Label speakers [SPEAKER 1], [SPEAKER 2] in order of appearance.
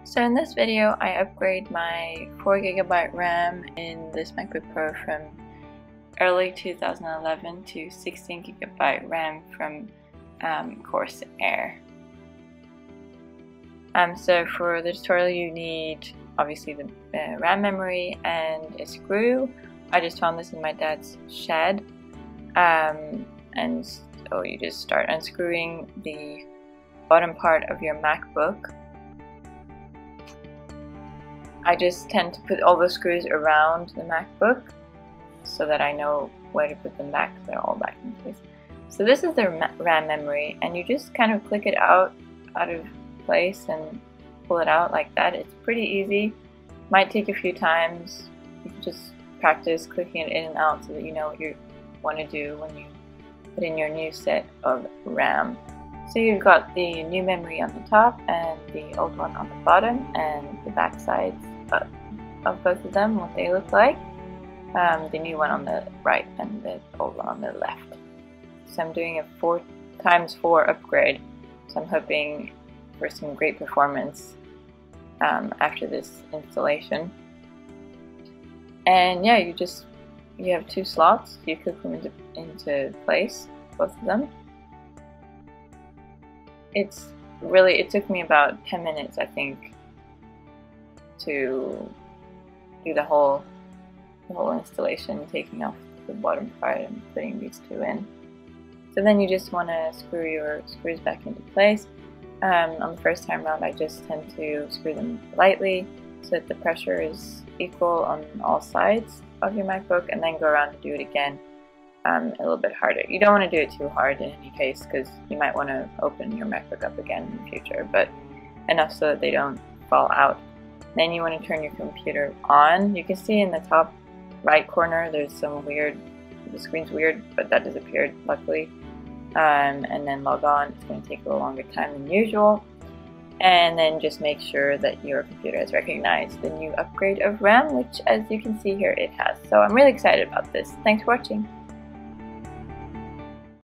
[SPEAKER 1] So in this video, I upgrade my 4GB RAM in this MacBook Pro from early 2011 to 16GB RAM from Corsair. So for the tutorial you need obviously the RAM memory and a screw. I just found this in my dad's shed. And so you just start unscrewing the bottom part of your MacBook. I just tend to put all the screws around the MacBook so that I know where to put them back. They're all back in place. So this is the RAM memory, and you just kind of click it out of place and pull it out like that. It's pretty easy. Might take a few times. You can just practice clicking it in and out so that you know what you want to do when you put in your new set of RAM. So you've got the new memory on the top and the old one on the bottom, and the back sides of both of them, what they look like. The new one on the right and the old one on the left. So I'm doing a 4x4 upgrade, so I'm hoping for some great performance after this installation. And yeah, you have two slots. You click them into place, both of them. It took me about 10 minutes, I think, to do the whole installation, taking off the bottom part and putting these two in. So then you just want to screw your screws back into place. On the first time round, I just tend to screw them lightly so that the pressure is equal on all sides of your MacBook, and then go around and do it again a little bit harder. You don't want to do it too hard in any case, because you might want to open your MacBook up again in the future, but enough so that they don't fall out. Then you want to turn your computer on. You can see in the top right corner there's some the screen's weird, but that disappeared luckily. And then log on. It's going to take a little longer time than usual. And then just make sure that your computer has recognized the new upgrade of RAM, which as you can see here it has. So I'm really excited about this. Thanks for watching.